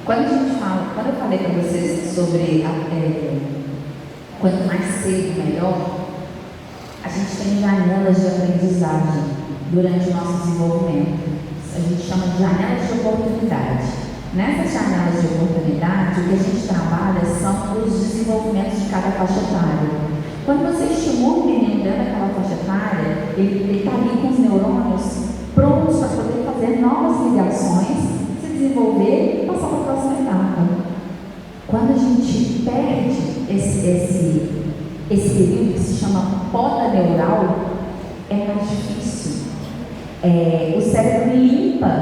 Quando eu falei para vocês sobre quanto mais cedo, melhor, a gente tem janelas de aprendizagem durante o nosso desenvolvimento. A gente chama de janelas de oportunidade. Nessas janelas de oportunidade, o que a gente trabalha são os desenvolvimentos de cada faixa etária. Quando você estimula o menino dentro daquela faixa etária, ele está ali com os neurônios prontos para poder fazer novas ligações, se desenvolver e passar para a próxima etapa. Quando a gente perde esse período que se chama poda neural, é mais difícil. O cérebro limpa,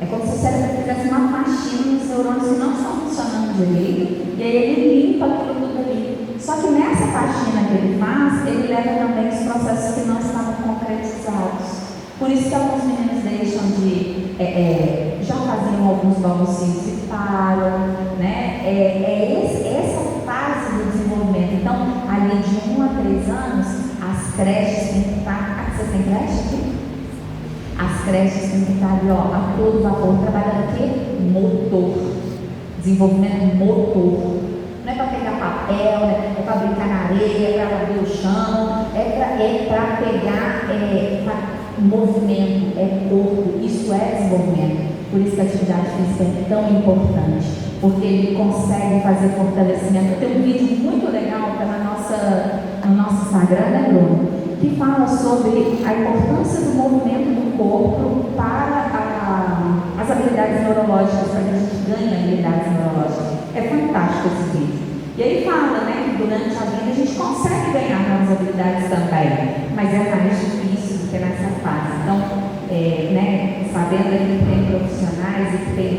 é como se o cérebro fizesse uma faxina nos neurônios que não estão funcionando direito, e aí ele limpa aquilo tudo ali. Só que nessa faxina que ele faz, ele leva também os processos que não estavam concretizados. Por isso que alguns meninos deixam de... já faziam alguns balbucios e param, né? Essa fase do desenvolvimento. Então, ali de 1 a 3 anos, as creches têm que estar... Vocês têm creche aqui? As creches têm que estar ali, ó, a todo vapor, trabalhando o quê? Motor. Desenvolvimento motor. Não é para pegar papel, né? É para brincar na areia, é para bater o chão, é para pegar movimento, é corpo, isso é desenvolvimento. Por isso que a atividade física é tão importante, porque ele consegue fazer fortalecimento. Tem um vídeo muito legal que está no nosso Instagram, né, Bruno? Que fala sobre a importância do movimento do corpo para as habilidades neurológicas, para que a gente ganhe habilidades neurológicas. É fantástico esse vídeo. E aí fala, né, que durante a vida a gente consegue ganhar novas habilidades também, mas é mais difícil do que nessa fase. Então, sabendo que tem profissionais e que tem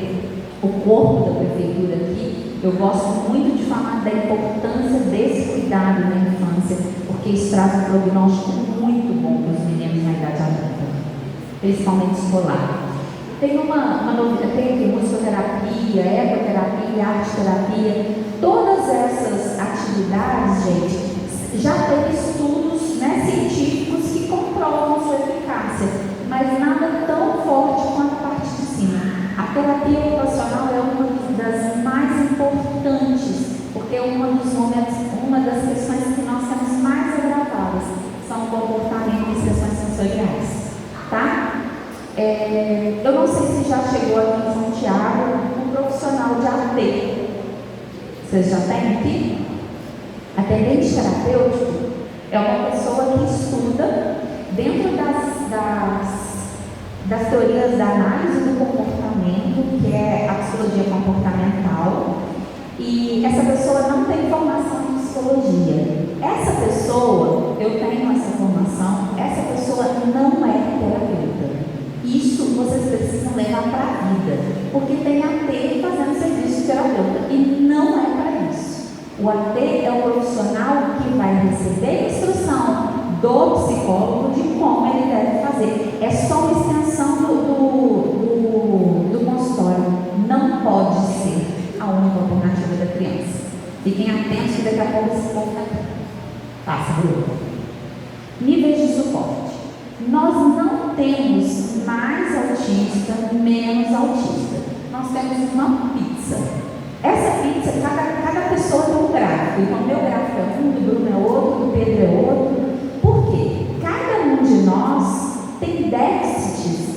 o corpo da prefeitura aqui, eu gosto muito de falar da importância desse cuidado na infância, porque isso traz um prognóstico muito bom para os meninos na idade adulta, principalmente escolar. Tem uma novidade, tem musicoterapia, ecoterapia, arte-terapia, todas essas atividades, gente, já tem estudos, né, científicos que comprovam sua eficácia, mas nada tão forte quanto a parte de cima. A terapia ocupacional é uma das mais importantes, porque uma das questões que nós temos mais agravadas são o comportamento e as questões sensoriais, tá? Eu não sei se já chegou aqui em Santiago um profissional de AT. Vocês já têm aqui? Atendente terapêutico é uma pessoa que estuda dentro das teorias da análise do comportamento, que é a psicologia comportamental, e essa pessoa não tem formação em psicologia. Essa pessoa, eu tenho essa formação, essa pessoa não é terapeuta. Isso vocês precisam levar para a vida, porque tem AT fazendo serviço de terapeuta e não é para isso. O AT é o profissional que vai receber instrução do psicólogo de como ele deve fazer. É só uma extensão do consultório. Não pode ser a única alternativa da criança. Fiquem atentos que daqui a pouco esse ponto passa, Bruno. Níveis de suporte. Nós não temos mais autista, menos autista. Nós temos uma pizza. Essa pizza, cada pessoa tem um gráfico. Então, meu gráfico é um, do Bruno é outro, do Pedro é outro. Por quê? Cada um de nós tem déficits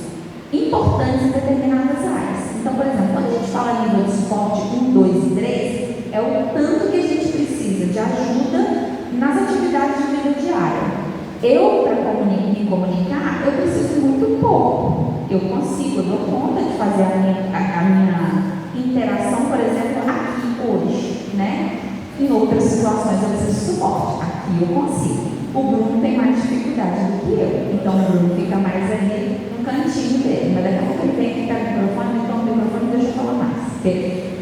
importantes em determinadas áreas. Então, por exemplo, quando a gente fala nível de suporte 1, 2 e 3, é o tanto que a gente precisa de ajuda nas atividades de vida diária. Eu, para me comunicar, eu preciso muito pouco. Eu consigo, eu dou conta de fazer a minha interação, por exemplo, aqui hoje, né? Em outras situações eu preciso de suporte. Aqui eu consigo. O Bruno tem mais dificuldade do que eu. Então o Bruno fica mais ali no cantinho dele. Mas daqui a pouco ele vem aqui com o microfone, então o microfone deixa eu falar mais. Porque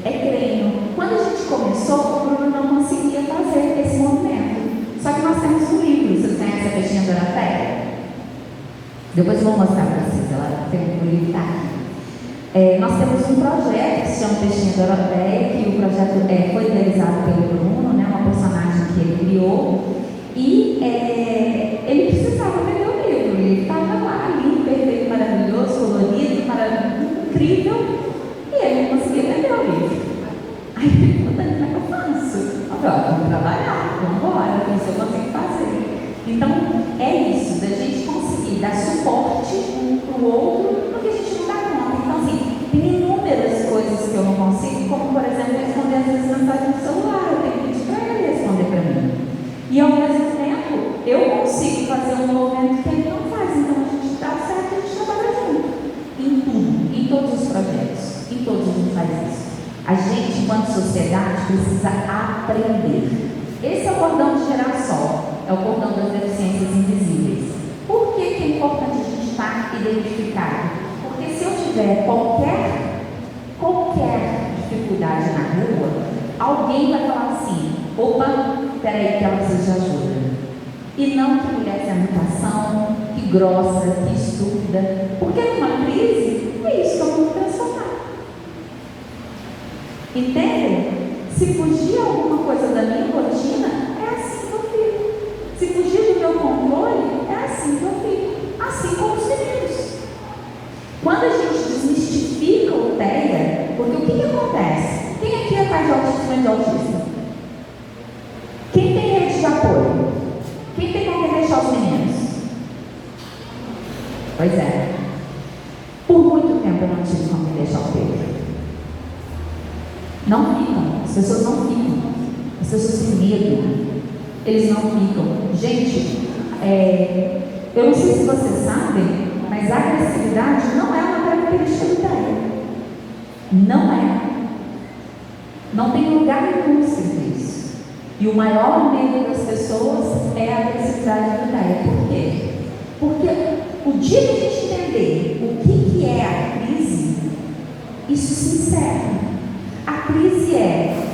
é treino. Quando a gente começou, o Bruno não conseguia fazer esse movimento. Só que nós temos um livro. Vocês conhecem a Peixinha Doroteia? Depois eu vou mostrar para vocês. Ela tem um livro aqui. Nós temos um projeto que se chama Peixinha Doroteia, que o projeto foi idealizado pelo Bruno, né, uma personagem que ele criou, e ele precisava vender o livro. Ele estava lá, lindo, perfeito, maravilhoso, colorido, incrível. Aí pergunta, como é que eu faço? Eu falo, vamos trabalhar, vamos embora, isso eu consigo fazer. Então, é isso, da gente conseguir dar suporte um para o outro, porque a gente não dá conta. Então, assim, tem inúmeras coisas que eu não consigo, como, por exemplo, responder às vezes mensagem no celular, eu tenho que pedir para ele responder para mim. E, ao mesmo tempo, eu consigo fazer um movimento que ele não faz, então a gente dá certo, a gente trabalha junto. Em tudo, em todos os projetos, em todos a gente faz isso. A gente, enquanto sociedade, precisa aprender. Esse é o cordão de Girassol, é o cordão das deficiências invisíveis. Por que é importante a gente estar identificado? Porque se eu tiver qualquer dificuldade na rua, alguém vai falar assim, opa, peraí que ela precisa de ajuda. E não que mulher sem mutação, que grossa, que estúpida, porque numa crise, é isso que eu vou transformar. Entendem? Se fugir alguma coisa da minha rotina, é assim que eu fico. Se fugir do meu controle, é assim que eu fico. Assim como os meninos. Quando a gente desmistifica o TEA, porque o que acontece? Quem aqui é pai de autista e de autista? Quem tem rede de apoio? Quem tem como deixar os meninos? Pois é. Por muito tempo eu não tive como deixar o Pedro. Não ficam, as pessoas não ficam, as pessoas têm medo, eles não ficam. Gente, eu não sei se vocês sabem, mas a agressividade não é uma característica do TEA. Não é. Não tem lugar nenhum escrito isso. E o maior medo das pessoas é a agressividade do TEA. Por quê? Porque o dia que a gente entender o que é a crise, isso se encerra. A crise é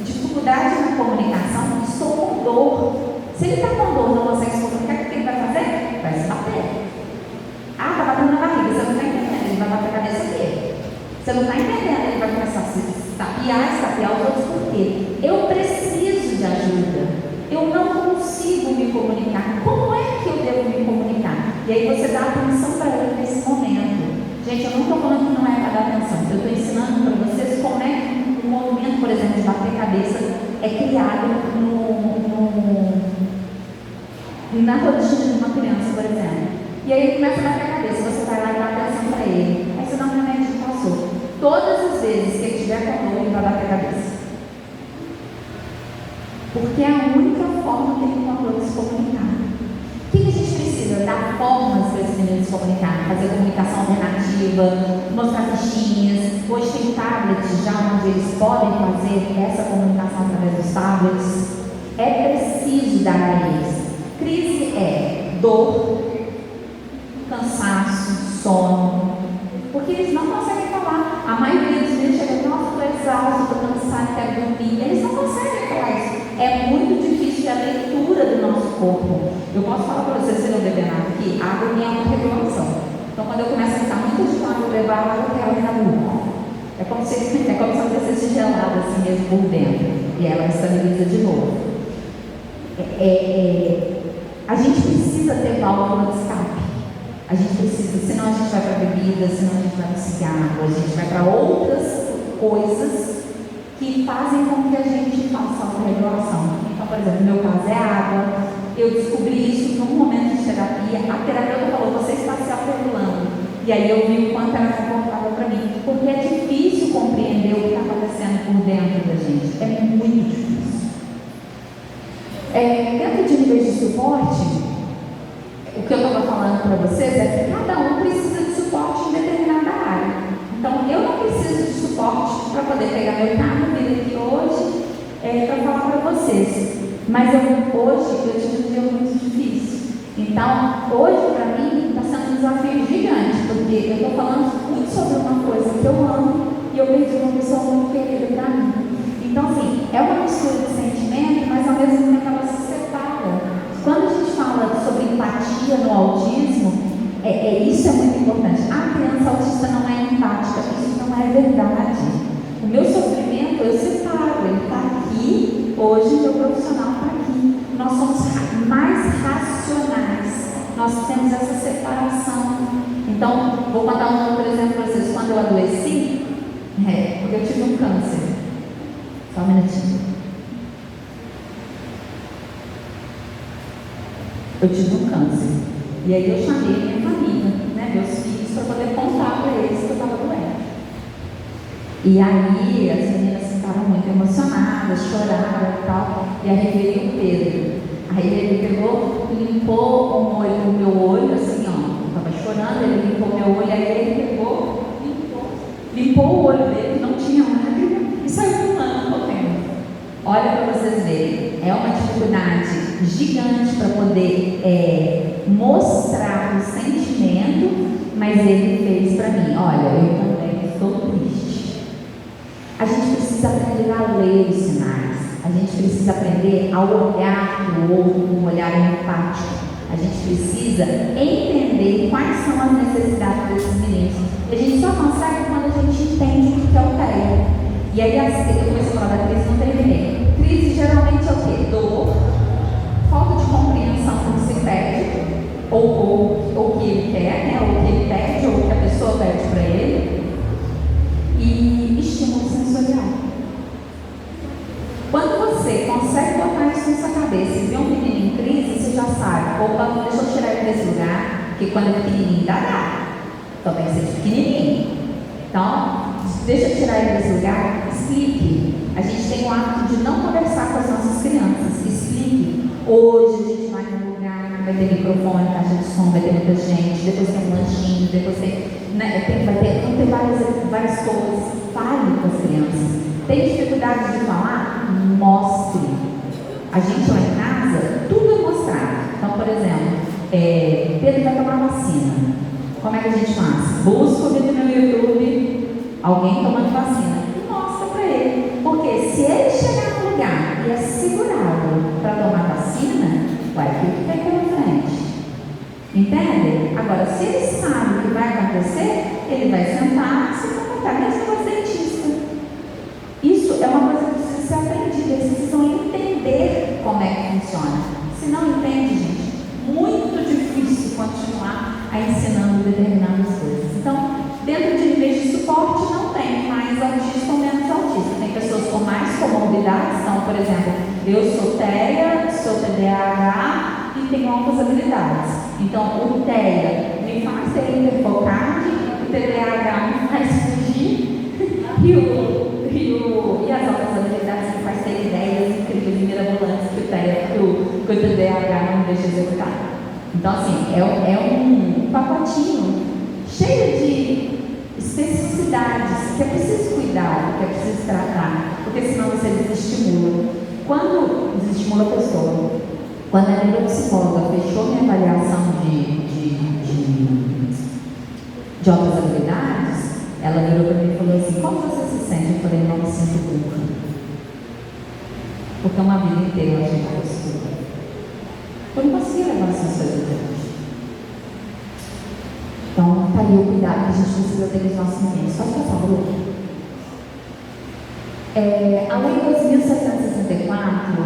dificuldade na comunicação, estou com dor. Se ele está com dor, não consegue se comunicar, o que ele vai fazer? Vai se bater. Ah, está batendo na barriga, você não está entendendo, ele vai bater a cabeça dele. Você não está entendendo, ele vai começar a se estapear os outros, por quê? Eu preciso de ajuda. Eu não consigo me comunicar. Como é que eu devo me comunicar? E aí você dá atenção para ele nesse momento. Gente, eu não estou falando que não é para dar atenção. Eu estou ensinando para vocês como é que o movimento, por exemplo, de bater cabeça é criado na rotina de uma criança, por exemplo. E aí ele começa a bater a cabeça, você vai lá e dá atenção para ele. Aí você dá um remédio que passou. Todas as vezes que ele tiver com dor, ele vai bater a cabeça. Porque é a única forma que ele encontrou de se comunicar. O que a gente precisa? Dar formas para esse menino se comunicar, fazer comunicação alternativa, mostrar fichinhas. Hoje tem tablets já onde eles podem fazer essa comunicação através dos tablets. É preciso dar a eles. Crise é dor, cansaço, sono, porque eles não conseguem falar. A maioria dos meninos chega, nossa, estou exausto, estou cansado, quero dormir. Eles não conseguem falar isso. É muito difícil a leitura do nosso corpo. Eu posso falar para vocês, se não beber nada aqui, a água é uma regulação. Então, quando eu começo a ficar muito agitado, eu levar a água, eu quero ir na boca. É como se ela descesse gelada assim mesmo por dentro. E ela estabiliza de novo. A gente precisa ter válvula de escape. A gente precisa, senão a gente vai para bebida, senão a gente vai para cigarro, a gente vai para outras coisas que fazem com que a gente faça autorregulação. Então, por exemplo, no meu caso é água. Eu descobri isso num momento de terapia. A terapeuta falou, você está se autorregulando. E aí eu vi o quanto era confortável para mim. Porque é difícil compreender o que está acontecendo por dentro da gente. É muito difícil. Dentro de níveis de suporte, o que eu estava falando para vocês é que cada um precisa de suporte em determinada área. Então, eu não preciso de suporte para poder pegar meu carro, vir aqui hoje para falar para vocês. Mas hoje eu tive um dia muito difícil. Então, hoje para mim está sendo um desafio gigante, porque eu estou falando muito sobre uma coisa que eu amo e eu perdi uma pessoa muito querida para mim. Então, assim, é uma mistura de sentimento, mas ao mesmo tempo ela se separa. Quando a gente fala sobre empatia no autismo, isso é muito importante. A criança autista não é empática, isso não é verdade. O meu sofrimento eu separo, ele está aqui, hoje meu profissional está aqui. Nós somos mais racionais, nós temos essa separação. Então, vou contar um outro exemplo para vocês. Quando eu adoeci, eu tive um câncer. Só um minutinho. Eu tive um câncer. E aí eu chamei minha família, né, meus filhos, para poder contar para eles que eu estava doente. E aí as meninas ficaram muito emocionadas, choraram e tal. E aí veio o Pedro. Aí ele pegou, limpou o meu olho, assim, ó. Eu estava chorando, ele limpou meu olho, aí ele pegou, limpou o olho dele, não tinha lágrima, e saiu pulando, correndo. Olha para vocês verem, é uma dificuldade gigante para poder mostrar o sentimento, mas ele fez para mim. Olha, eu também estou triste. A gente precisa aprender a ler os sinais. A gente precisa aprender a olhar para o outro com um olhar empático. A gente precisa entender quais são as necessidades desses meninos. E a gente só consegue quando a gente entende o que é o TEA. E aí, eu comecei a falar da crise, não terminei. Crise geralmente é o quê? Dor, falta de compreensão do que se pede, ou o que ele quer, né? Ou o que ele pede, ou o que a pessoa pede para ele, e estímulo sensorial. Quando você consegue botar isso na sua cabeça e ver um menino em crise, você já sabe, opa, deixa eu tirar ele desse lugar, porque quando é pequenininho dá. Então tem que ser pequenininho. Então, deixa eu tirar ele desse lugar, explique. A gente tem o hábito de não conversar com as nossas crianças. Explique. Hoje a gente vai num lugar, vai ter microfone, caixa de som, vai ter muita gente, depois tem um lanchinho, depois tem, né, vão ter várias coisas. Fale com as crianças. Tem dificuldade de falar? Mostre. A gente lá em casa, tudo é mostrado. Então, por exemplo, Pedro vai tomar vacina. Como é que a gente faz? Busca o vídeo no YouTube, alguém tomando vacina, e mostra para ele. Porque se ele chegar no lugar e é segurado para tomar vacina, vai ficar aqui na frente. Entende? Agora, se ele sabe o que vai acontecer, ele vai sentar e se comportar, mesmo com o dentista. Isso é uma coisa que precisa ser aprendida. Eles precisam entender como é que funciona. Se não entende, gente, muito difícil continuar ensinando determinadas coisas. Então, dentro de níveis de suporte, não tem mais autista ou menos autista. Tem pessoas com mais comorbidades. Então, por exemplo, eu sou TEA, sou TDAH e tenho outras habilidades. Então, o TEA me faz ter hiperfocade, o TDAH me faz fugir e as outras habilidades me faz ter ideias incríveis e mirabolantes que o TDAH não me deixa executar. Então, assim, é um pacotinho cheio de especificidades que é preciso cuidar, que é preciso tratar, porque senão você desestimula. Quando desestimula a pessoa, quando a neuropsicóloga fechou minha avaliação de outras habilidades, ela virou para mim e falou assim: como você se sente? Eu falei: não me sinto burra. Porque uma vida inteira a gente estuda. Eu não conseguia levar essas coisas adiante. Então, está aí o cuidado que a gente precisa ter dos nossos meninos. Pode passar, Bruno? A Lei 2764,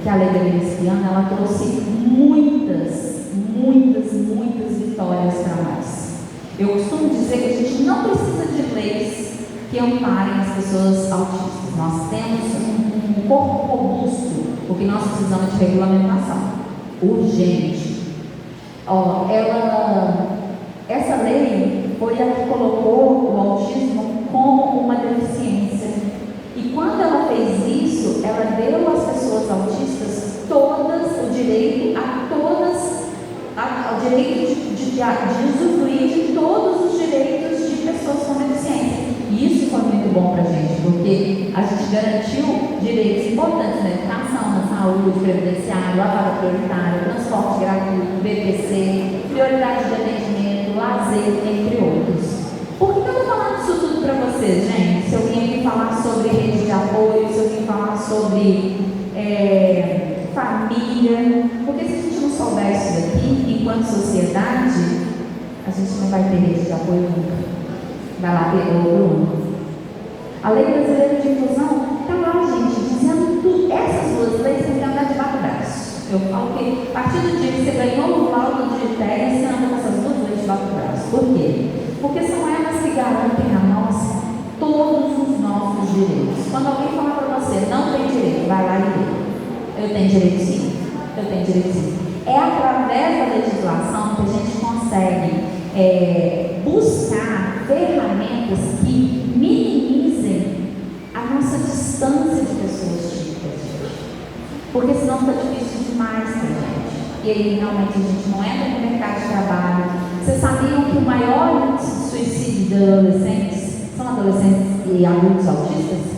que é a Lei da Lesbiana, ela trouxe muitas vitórias para nós. Eu costumo dizer que a gente não precisa de leis que amparem as pessoas autistas. Nós temos um corpo robusto, o que nós precisamos de regulamentação urgente. Essa lei foi a que colocou o autismo como uma deficiência. E quando ela fez isso, ela deu às pessoas autistas o direito ao direito de usufruir de todos os direitos de pessoas com deficiência. E isso foi muito bom para a gente, porque a gente garantiu direitos importantes na educação, na saúde, previdenciário, lavada prioritária, transporte gratuito, BPC, prioridade de atendimento, lazer, entre outros. Por que eu estou falando isso tudo para vocês, gente? Se eu vim aqui falar sobre rede de apoio, se eu vim falar sobre família, porque se a gente não souber isso daqui, enquanto sociedade, a gente não vai ter rede de apoio nunca. Vai lá, Bruno. A Lei Brasileira de Inclusão está lá, gente, dizendo que essas duas leis têm que andar debaixo do braço. Eu falo que a partir do dia que você ganhou o laudo de TEA, você anda com essas duas leis debaixo do braço. Por quê? Porque são elas que garantem a nossa todos os nossos direitos. Quando alguém falar para você, não tem direito, vai lá e lê. Eu tenho direito sim, eu tenho direito sim. É através da legislação que a gente consegue buscar ferramentas que minimizem a nossa distância de pessoas típicas. Porque senão fica difícil demais para a gente. E aí realmente a gente não entra no mercado de trabalho. Vocês sabiam que o maior índice de suicídio de adolescentes são adolescentes e adultos autistas?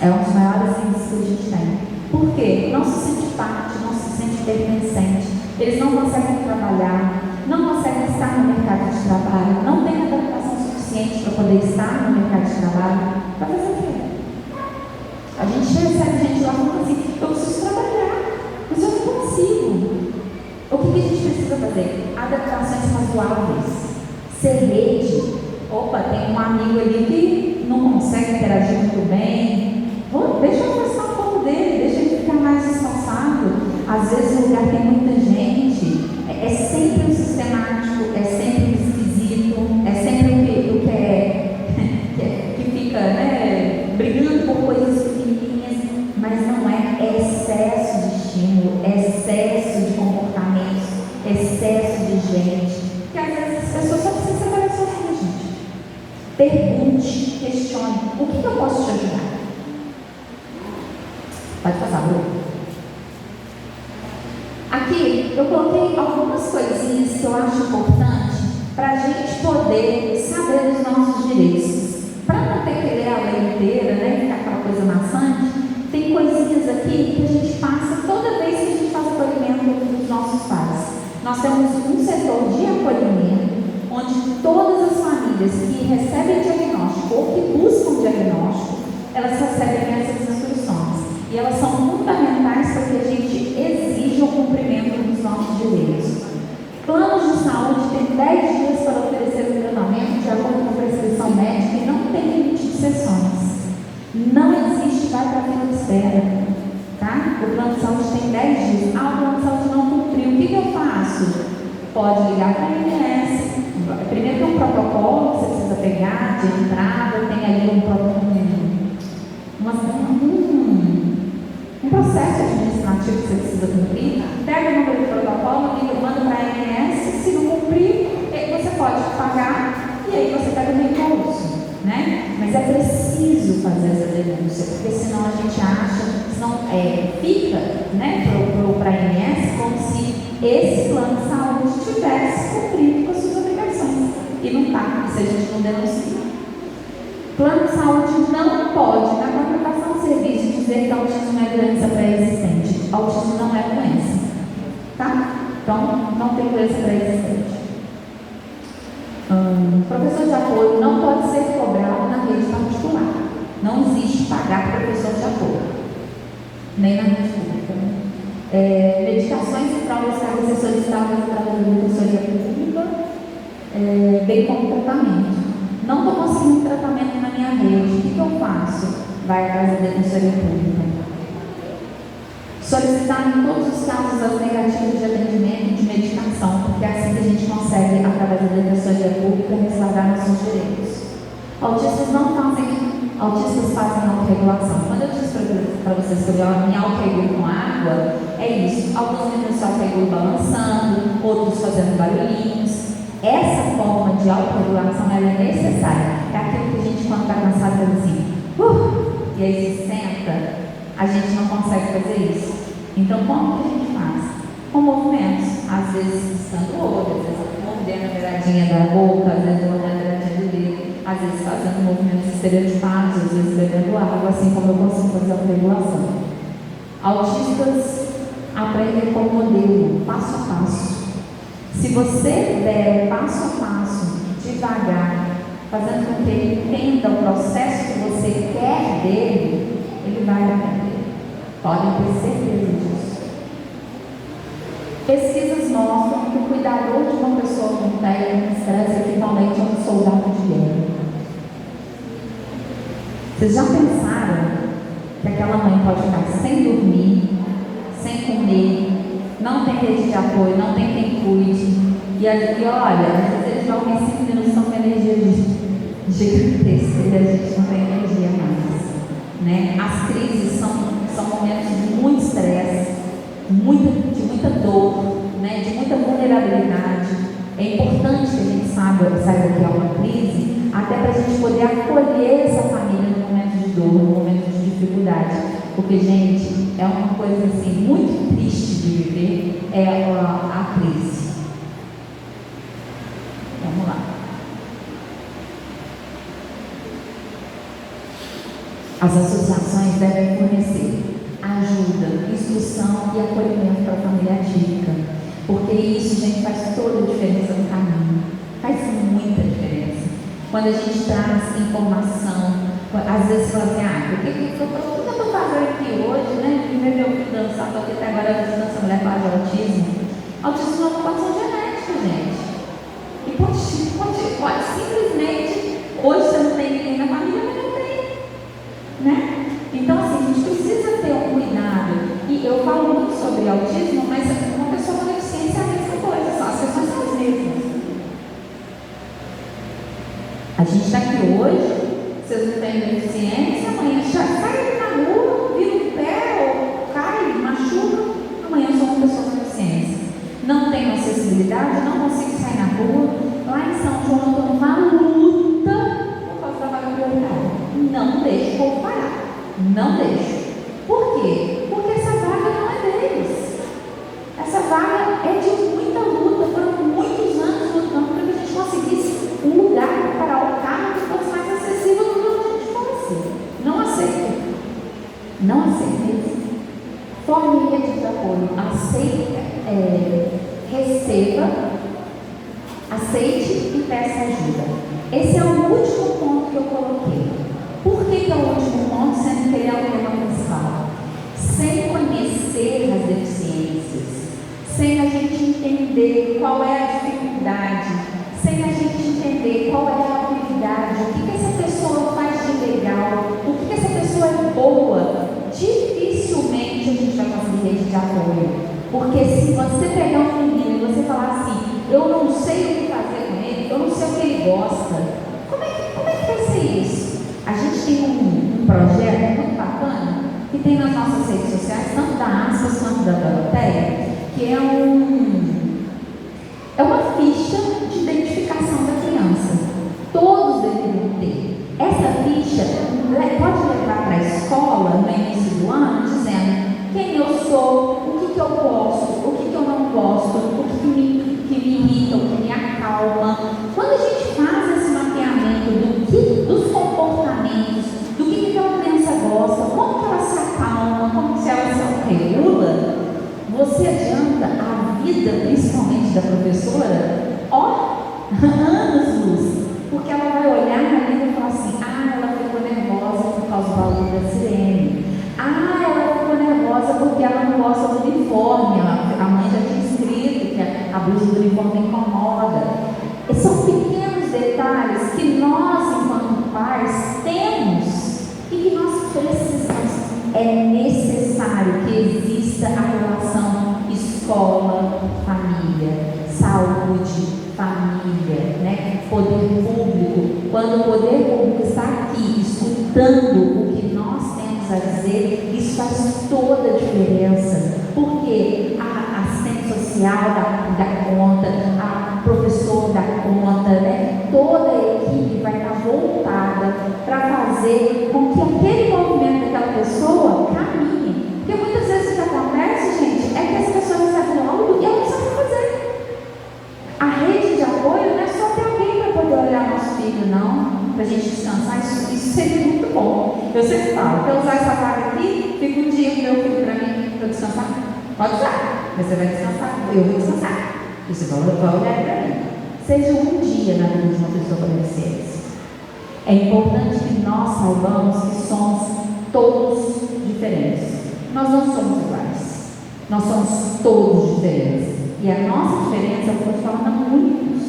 É um dos maiores índices que a gente tem. Por quê? Não se sente parte, não se sente pertencente. Eles não conseguem trabalhar, não conseguem estar no mercado de trabalho, não têm adaptação suficiente para poder estar no mercado de trabalho. Para fazer o quê? A gente recebe gente lá falando assim, eu preciso trabalhar, mas eu não consigo. O que a gente precisa fazer? Adaptações razoáveis, ser rede. Opa, tem um amigo ali que não consegue interagir muito bem. Deixa eu afastar um pouco dele, deixa ele ficar mais espaçado. Às vezes o lugar tem muita gente, é sempre um sistemático, é sempre um esquisito, é sempre o que fica, né, brigando por coisas pequenininhas, mas não é excesso de estímulo, excesso de comportamento, excesso de gente, que às vezes as pessoas só precisam trabalhar sozinhas, gente. Pergunte, questione, o que eu posso te ajudar? Pode passar, Bruno. Aqui eu coloquei algumas coisinhas que eu acho importante para a gente poder saber dos nossos direitos. Para não ter que ler a lei inteira, né, ficar aquela coisa maçante, tem coisinhas aqui que a gente passa toda vez que a gente faz acolhimento dos nossos pais. Nós temos um setor de acolhimento, onde todas as famílias que recebem diagnóstico ou que buscam diagnóstico, elas recebem essas instruções. E elas são fundamentais para que a gente exija o cumprimento dos nossos direitos. Planos de saúde têm 10 dias para oferecer o tratamento de acordo com a prescrição médica e não tem limite de sessões. Não existe, vai para a fila de espera. Tá? O plano de saúde tem 10 dias. O plano de saúde não cumpriu. O que eu faço? Pode ligar para a ANS. Primeiro tem um protocolo que você precisa pegar de entrada, tem ali um processo administrativo que você precisa cumprir. Pega o número do protocolo, manda para a ANS. Se não cumprir, você pode pagar e aí você pega o reembolso, né? Mas é preciso fazer essa denúncia, porque senão a gente acha, senão fica, né, para a ANS como se esse plano de saúde tivesse cumprido com as suas obrigações. E não está, se a gente não denuncia. Plano de saúde não pode, na contratação de serviço, dizer que autismo é doença pré-existente. Autismo não é doença. Tá? Então, não tem doença pré-existente. Professor de apoio não pode ser cobrado na rede particular. Não existe pagar professor de apoio. Nem na rede pública. Medicações e provas devem ser solicitadas através da defensoria pública, bem como tratamento. Não estou conseguindo tratamento na minha rede, o que eu faço? Vai atrás da defensoria pública. Solicitar em todos os casos as negativas de atendimento de medicação, porque é assim que a gente consegue, através da defensoria pública, resguardar nossos direitos. Autistas fazem autorregulação. Quando eu disse para vocês que eu me autorregulo com água, é isso. Alguns meninos se autorregulam balançando, outros fazendo barulhinhos. Essa forma de autorregulação é necessária. É aquilo que a gente, quando está cansado, faz assim, e aí se senta, a gente não consegue fazer isso. Então, como que a gente faz? Com movimentos. Às vezes, piscando o olho, às vezes, mordendo a beiradinha da boca, às vezes, mordendo a beiradinha do dedo, às vezes, fazendo movimentos estereotipados, às vezes, bebendo água, assim como eu consigo fazer a autorregulação. Autistas aprendem com modelo, passo a passo. Se você der passo a passo, devagar, fazendo com que ele entenda o processo que você quer dele, ele vai aprender. Podem ter certeza disso. Pesquisas mostram que o cuidador de uma pessoa com TEA e estresse é equivalente a um soldado de guerra. Vocês já pensaram que aquela mãe pode ficar sem dormir, sem comer, não tem rede de apoio, não tem quem cuide, e olha, às vezes eles dormem 5 minutos, estão com energia gigantesca e a gente não tem energia mais, né? As crises são momentos de muito estresse, de muita dor, né? De muita vulnerabilidade. É importante que a gente saiba que é uma crise, até para a gente poder acolher essa família no momento de dor, no momento de dificuldade. Porque, gente, é uma coisa assim, muito triste de viver, é a crise. Vamos lá. As associações devem fornecer ajuda, instrução e acolhimento para a família atípica, porque isso, gente, faz toda a diferença no caminho, faz muita diferença. Quando a gente traz informação, às vezes fala assim, o que eu estou fazendo aqui hoje, né? Ver meu filho dançar, porque até agora a dança mulher fala de autismo. Autismo é uma condição genética, gente. E pode simplesmente, hoje você não tem ninguém na família, mas não tem, né? Então, assim, a gente precisa ter um cuidado. E eu falo muito sobre autismo, mas uma pessoa com deficiência é a mesma coisa, só as pessoas são as mesmas. A gente está aqui hoje, vocês não têm deficiência, amanhã já sai na rua, vira um pé, ou cai, machuca, amanhã eu sou uma pessoa com deficiência. Não tenho acessibilidade, não consigo sair na rua. Lá em São João eu estou numa luta por causa da vaga prioritária. Não deixo o povo parar. Não deixo. Por quê? Porque essa vaga não é deles. Essa vaga é de muita luta. Foram muitos anos lutando para que a gente conseguisse um lugar para parar o carro que fosse mais acessível do que a gente fosse. Não aceito. Não aceito. Forme rede de apoio. Aceite e peça ajuda. Esse é o último ponto que eu coloquei. Por que é o último ponto, sendo que ele é o tema principal? Sem conhecer as deficiências, sem a gente entender qual é a dificuldade, sem a gente entender qual é a habilidade, o que essa pessoa faz de legal, o que essa pessoa é boa, dificilmente a gente vai conseguir rede de apoio. Porque se você pegar um menino e você falar assim, eu não sei o que fazer com ele, eu não sei o que ele gosta, como é que vai ser isso? A gente tem um projeto muito bacana que tem nas nossas redes sociais, tanto da Aspas quanto da Doroteia, que é uma ficha de identificação da criança. Todos deveriam ter. Essa ficha pode levar para a escola no início do ano, dizendo quem eu sou, o que eu gosto, o que eu não gosto, o que me irrita, o que me acalma. Quando a gente faz esse mapeamento dos comportamentos, do que aquela criança gosta, como que ela se acalma, como que ela se regula, você adianta a vida, principalmente da professora, anos-luz, porque ela vai olhar na vida e falar assim, ela ficou nervosa por causa do barulho da sirene, ela ficou nervosa porque ela não gosta do uniforme, a mãe já tinha escrito que a blusa do uniforme incomoda. E são pequenos detalhes que nós, enquanto pais, temos e que nós precisamos. É necessário que exista a relação escola, família, saúde, família, né? Poder público. Quando o poder público está aqui escutando o que nós temos a dizer, isso faz toda a diferença, porque a assistente social dá conta, a professora dá conta, né? Toda a equipe vai estar voltada para fazer com que aquele movimento daquela pessoa caminhe, porque muitas vezes o que acontece, gente, é que as pessoas recebem algo e elas não sabem fazer. A rede de apoio não é só ter alguém para poder olhar nosso filho, não, para a gente descansar, isso seria muito bom. Eu sempre falo, quer usar essa vaga aqui, fica um dia com meu filho para mim, para descansar. Pode usar, mas você vai descansar, eu vou descansar. E você vai olhar para mim. Seja um dia na vida de uma pessoa com deficiência. É importante que nós saibamos que somos todos diferentes. Nós não somos iguais. Nós somos todos diferentes. E a nossa diferença nos torna únicos.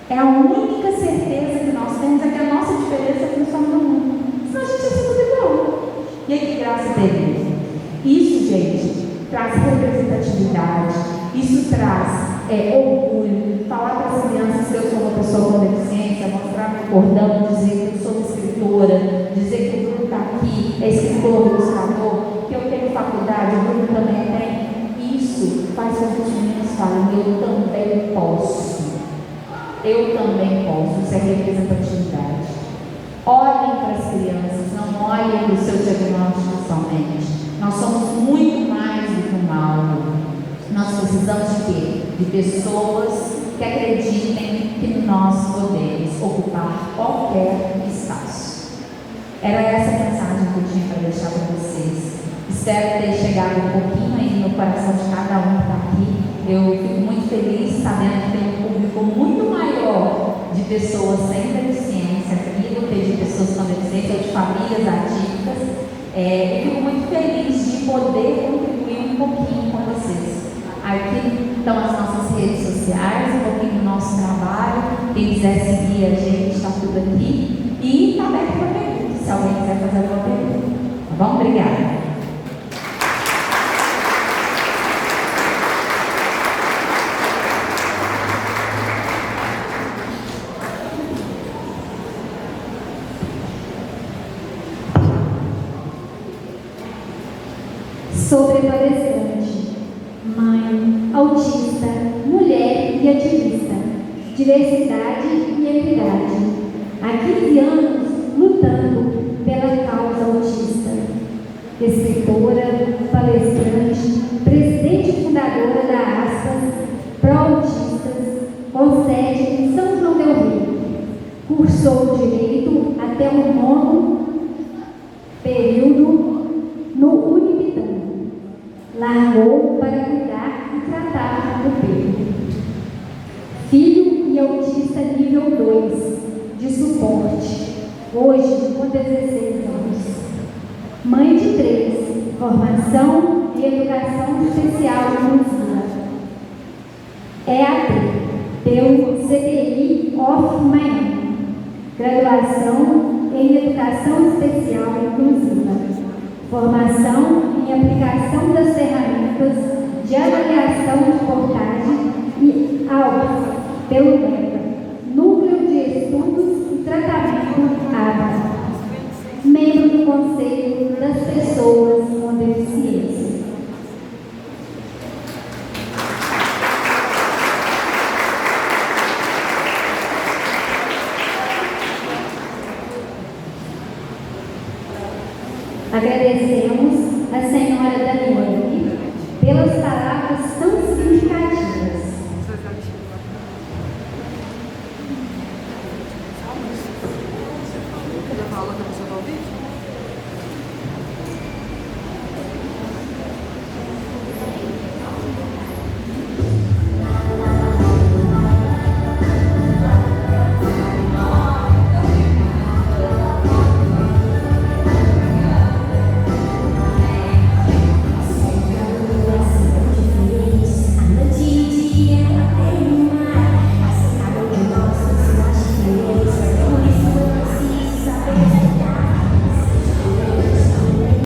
É a única certeza que nós temos, é que a nossa diferença nos torna únicos. Senão a gente é tudo igual. E aí que graça tem isso, gente, traz representatividade, isso traz orgulho, falar para as crianças que eu sou uma pessoa com deficiência, mostrar meu cordão, dizer que eu sou escritora, dizer que o Bruno está aqui, é escritor, ilustrador, que eu tenho faculdade, o Bruno também tem. Isso faz com que os meninos falem, eu também posso. Eu também posso. Isso é representatividade. Olhem para as crianças, não olhem para o seu diagnóstico somente. Nós somos muito mais do que um alvo. Nós precisamos de quê? De pessoas que acreditem que nós podemos ocupar qualquer espaço. Era essa a mensagem que eu tinha para deixar para vocês. Espero ter chegado um pouquinho aí no coração de cada um que está aqui. Eu fico muito feliz sabendo que tem um público muito maior de pessoas sem deficiência aqui do que de pessoas com deficiência ou de famílias atípicas. Eu fico muito feliz de poder contribuir um pouquinho com vocês. Aqui estão as nossas redes sociais, um pouquinho do nosso trabalho. Quem quiser seguir a gente, está tudo aqui. E está aberto para perguntas, se alguém quiser fazer alguma pergunta. Tá bom? Obrigada. Sobre palestrante, mãe, autista, mulher e ativista, diversidade e equidade. Há 15 anos lutando pela causa autista. Escritora, palestrante, presidente e fundadora da Aspas, Pró-Autistas, com sede em São João del Rei. Cursou Direito até o 9º período no Unibitã. Largou para cuidar e tratar do Pedro. Filho e autista nível 2, de suporte, hoje com 16 anos. Mãe de 3, formação em educação especial inclusiva. EAD, pelo CTI of Miami. Graduação em educação especial inclusiva. Formação em aplicação das ferramentas de avaliação de portagem e aulas pelo NEPA, Núcleo de Estudos e Tratamento ABA. Membro do Conselho das Pessoas com Deficiência. Agradecemos a senhora Daniele pelas palavras tão significativas. Quer dar aula para você ouvir?